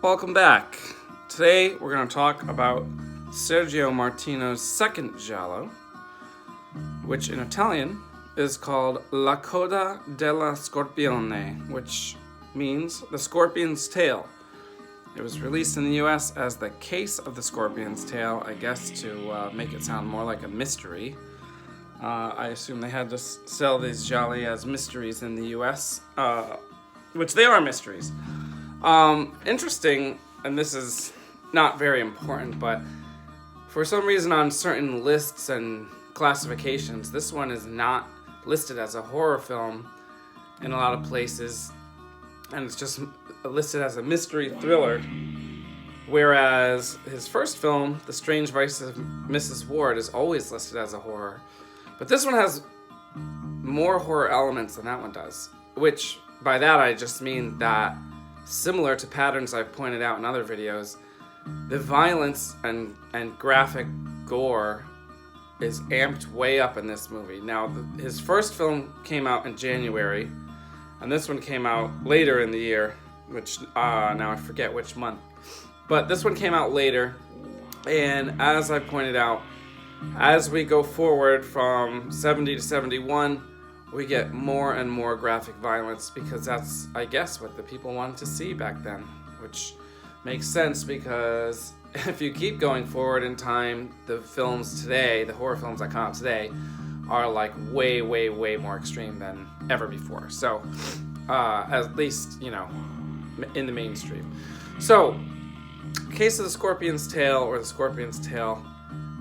Welcome back. Today we're going to talk about Sergio Martino's second giallo, which in Italian is called La Coda dello Scorpione, which means the scorpion's tail. It was released in the US as The Case of the Scorpion's Tail, I guess to make it sound more like a mystery. I assume they had to sell these gialli as mysteries in the US, which they are mysteries. Interesting, and this is not very important, but for some reason on certain lists and classifications, this one is not listed as a horror film in a lot of places, and it's just listed as a mystery thriller, whereas his first film, The Strange Vice of Mrs. Ward, is always listed as a horror. But this one has more horror elements than that one does, which by that I just mean that, similar to patterns I've pointed out in other videos, the violence and graphic gore is amped way up in this movie. Now, his first film came out in January, and this one came out later in the year, which now I forget which month. But this one came out later, and as I pointed out, as we go forward from 70 to 71, we get more and more graphic violence because that's, I guess, what the people wanted to see back then, which makes sense because if you keep going forward in time, the films today, the horror films that come out today, are like way, way, way more extreme than ever before. So, at least, you know, in the mainstream. So, Case of the Scorpion's Tail, or The Scorpion's Tail,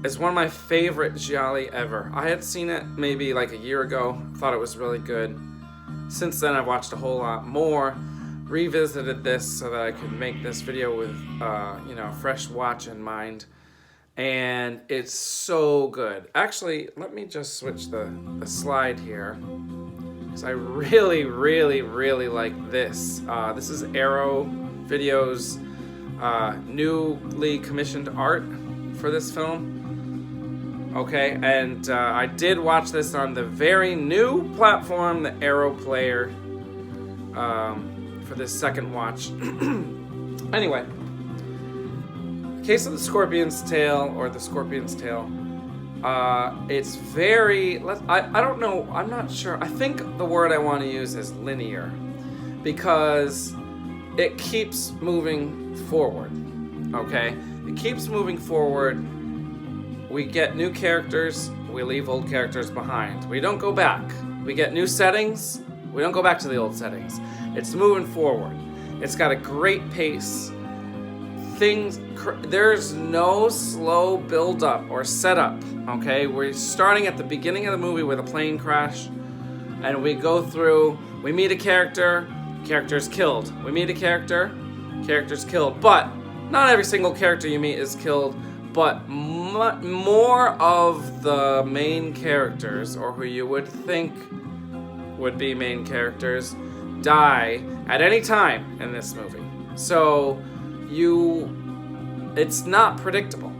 is one of my favorite gialli ever. I had seen it maybe like a year ago, thought it was really good. Since then, I've watched a whole lot more, revisited this so that I could make this video with, a fresh watch in mind. And it's so good. Actually, let me just switch the slide here, because I really, really, really like this. This is Arrow Video's newly commissioned art for this film. Okay, and I did watch this on the very new platform, the Arrow Player, for this second watch. Anyway, Case of the Scorpion's Tail, or The Scorpion's Tail, it's very, I don't know, I'm not sure, I think the word I want to use is linear, because it keeps moving forward, okay? It keeps moving forward. We get new characters, we leave old characters behind. We don't go back. We get new settings, we don't go back to the old settings. It's moving forward. It's got a great pace. There's no slow build-up or setup, okay? We're starting at the beginning of the movie with a plane crash, and we go through, we meet a character, character's killed. We meet a character's killed. But not every single character you meet is killed, but more of the main characters, or who you would think would be main characters, die at any time in this movie. So it's not predictable.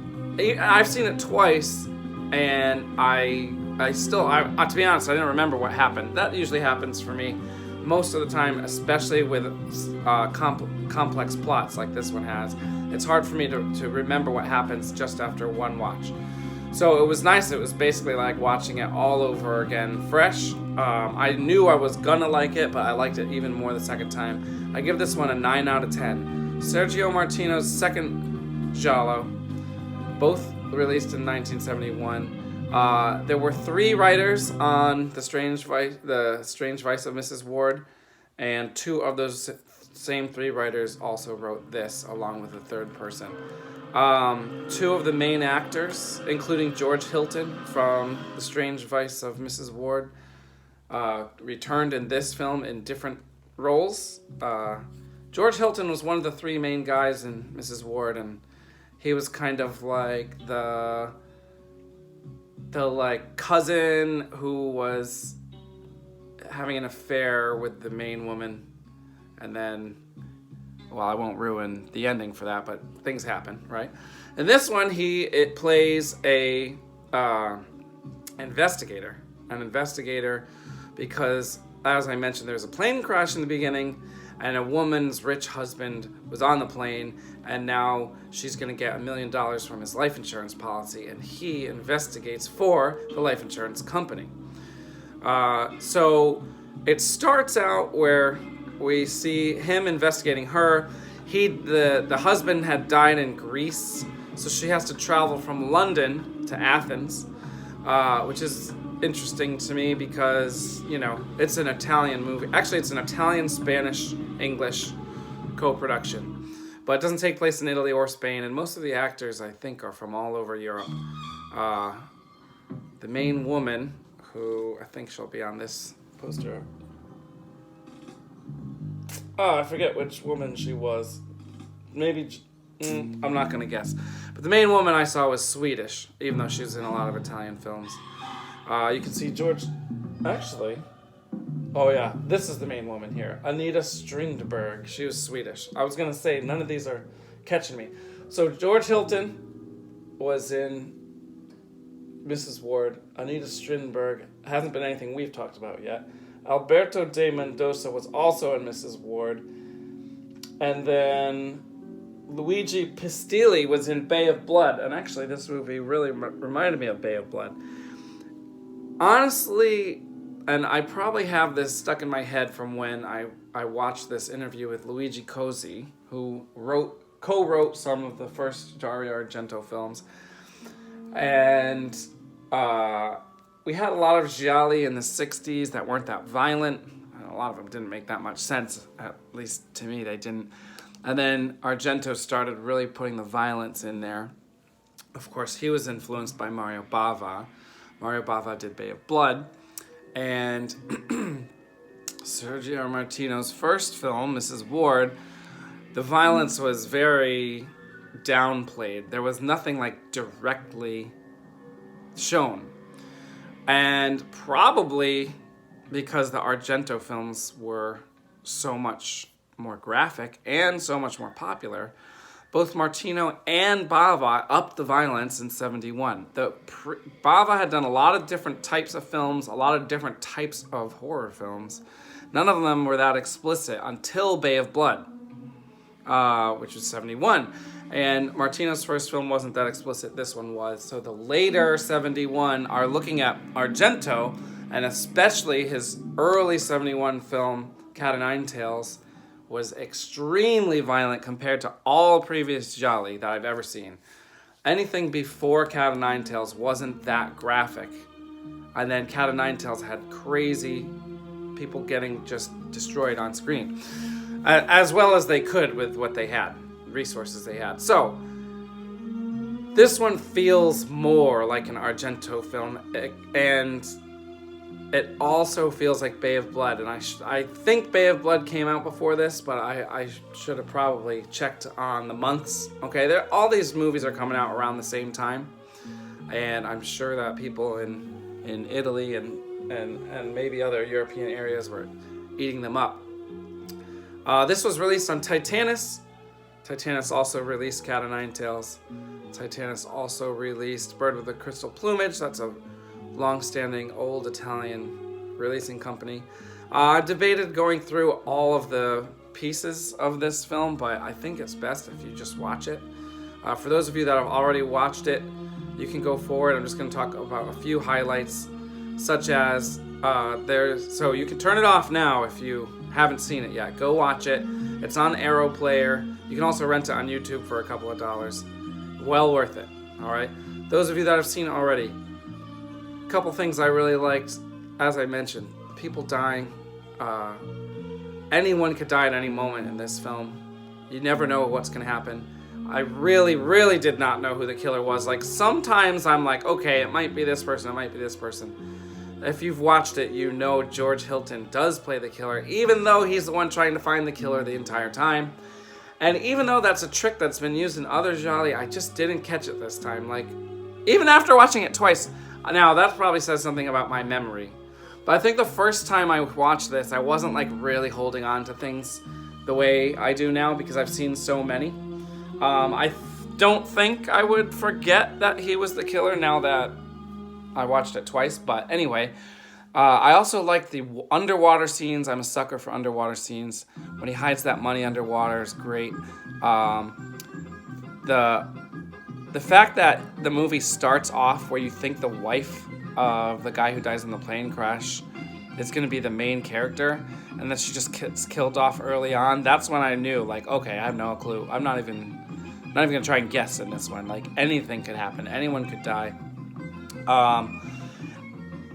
I've seen it twice, and I still, to be honest, I didn't remember what happened. That usually happens for me most of the time, especially with complex plots like this one has. It's hard for me to remember what happens just after one watch. So it was nice. It was basically like watching it all over again, fresh. I knew I was gonna like it, but I liked it even more the second time. I give this one a 9 out of 10. Sergio Martino's second giallo, both released in 1971. There were 3 writers on The Strange Vice of Mrs. Ward, and 2 of those same 3 writers also wrote this, along with a third person. 2 of the main actors, including George Hilton from The Strange Vice of Mrs. Ward, returned in this film in different roles. George Hilton was one of the 3 main guys in Mrs. Ward, and he was kind of like the cousin who was having an affair with the main woman, and then, well, I won't ruin the ending for that, but things happen, right? In this one, it plays a investigator, because, as I mentioned, there's a plane crash in the beginning, and a woman's rich husband was on the plane, and now she's going to get $1 million from his life insurance policy, and he investigates for the life insurance company. So it starts out where we see him investigating her. The husband had died in Greece, so she has to travel from London to Athens, which is interesting to me because, it's an Italian movie. Actually, it's an Italian, Spanish, English co-production. But it doesn't take place in Italy or Spain, and most of the actors, I think, are from all over Europe. The main woman, who I think she'll be on this poster. Oh, I forget which woman she was. Maybe, I'm not going to guess. But the main woman I saw was Swedish, even though she's in a lot of Italian films. You can see George... Actually... Oh yeah, this is the main woman here. Anita Strindberg. She was Swedish. I was going to say, none of these are catching me. So George Hilton was in Mrs. Ward. Anita Strindberg hasn't been anything we've talked about yet. Alberto de Mendoza was also in Mrs. Ward. And then Luigi Pistilli was in Bay of Blood. And actually, this movie really reminded me of Bay of Blood. Honestly, and I probably have this stuck in my head from when I watched this interview with Luigi Cozzi, who co-wrote some of the first Dario Argento films. And we had a lot of gialli in the 60s that weren't that violent. And a lot of them didn't make that much sense, at least to me they didn't. And then Argento started really putting the violence in there. Of course, he was influenced by Mario Bava. Mario Bava did Bay of Blood. And Sergio Martino's first film, Mrs. Ward, the violence was very downplayed. There was nothing like directly shown. And probably because the Argento films were so much more graphic and so much more popular, both Martino and Bava upped the violence in 1971. Bava had done a lot of different types of films, a lot of different types of horror films. None of them were that explicit until Bay of Blood, which was 1971. And Martino's first film wasn't that explicit. This one was. So the later 1971 are looking at Argento, and especially his early 1971 film, Cat o' Nine Tails, was extremely violent compared to all previous gialli that I've ever seen. Anything before Cat o' Nine Tails wasn't that graphic. And then Cat o' Nine Tails had crazy people getting just destroyed on screen. As well as they could with what they had, resources they had. So, this one feels more like an Argento film, and it also feels like Bay of Blood, and I think Bay of Blood came out before this, but I should have probably checked on the months. Okay, all these movies are coming out around the same time, and I'm sure that people in Italy and maybe other European areas were eating them up. This was released on Titanus. Titanus also released Cat o' Nine Tails. Titanus also released Bird with the Crystal Plumage. That's a long-standing old Italian releasing company. I debated going through all of the pieces of this film, but I think it's best if you just watch it. For those of you that have already watched it, you can go forward. I'm just going to talk about a few highlights, such as so you can turn it off now if you haven't seen it yet. Go watch it. It's on Arrow Player. You can also rent it on YouTube for a couple of dollars. Well worth it. All right. Those of you that have seen it already, a couple things I really liked. As I mentioned, people dying. Anyone could die at any moment in this film. You never know what's going to happen. I really, really did not know who the killer was. Like, sometimes I'm like, okay, it might be this person, it might be this person. If you've watched it, you know George Hilton does play the killer, even though he's the one trying to find the killer the entire time. And even though that's a trick that's been used in other gialli, I just didn't catch it this time. Like, even after watching it twice. Now, that probably says something about my memory. But I think the first time I watched this, I wasn't like really holding on to things the way I do now because I've seen so many. I don't think I would forget that he was the killer now that I watched it twice. But anyway, I also like the underwater scenes. I'm a sucker for underwater scenes. When he hides that money underwater is great. The fact that the movie starts off where you think the wife of the guy who dies in the plane crash is going to be the main character, and then she just gets killed off early on, that's when I knew, like, okay, I have no clue. I'm not even going to try and guess in this one. Like, anything could happen. Anyone could die.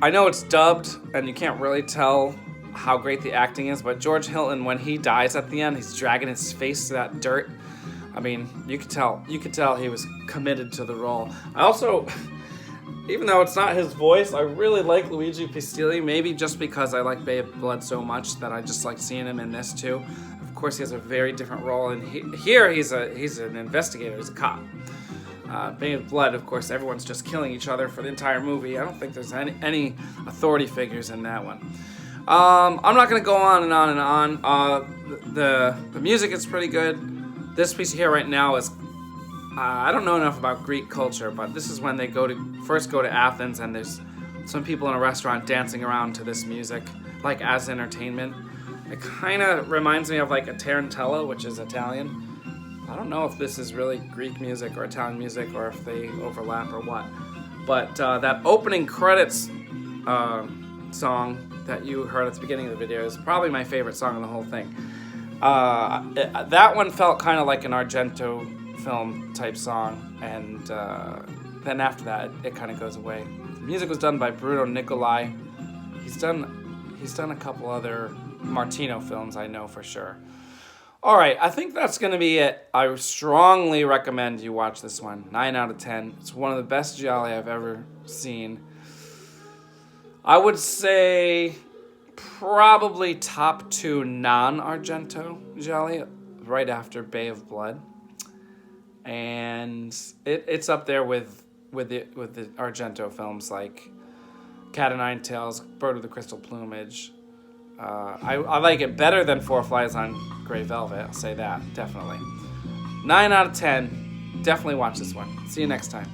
I know it's dubbed, and you can't really tell how great the acting is, but George Hilton, when he dies at the end, he's dragging his face to that dirt. I mean, you could tell he was committed to the role. I also, even though it's not his voice, I really like Luigi Pistilli, maybe just because I like Bay of Blood so much that I just like seeing him in this too. Of course, he has a very different role, and here he's an investigator, he's a cop. Bay of Blood, of course, everyone's just killing each other for the entire movie. I don't think there's any authority figures in that one. I'm not going to go on and on and on. The music is pretty good. This piece here right now is, I don't know enough about Greek culture, but this is when they first go to Athens, and there's some people in a restaurant dancing around to this music, like as entertainment. It kind of reminds me of like a tarantella, which is Italian. I don't know if this is really Greek music or Italian music, or if they overlap or what. But that opening credits song that you heard at the beginning of the video is probably my favorite song in the whole thing. That one felt kind of like an Argento film type song, and then after that it kind of goes away. The music was done by Bruno Nicolai. He's done a couple other Martino films, I know for sure. All right, I think that's going to be it. I strongly recommend you watch this one. 9 out of 10. It's one of the best gialli I've ever seen. I would say probably top 2 non-Argento gialli, right after Bay of Blood. And it's up there with the Argento films like Cat o' Nine Tails, Bird with the Crystal Plumage. I like it better than Four Flies on Grey Velvet, I'll say that, definitely. 9 out of 10. Definitely watch this one. See you next time.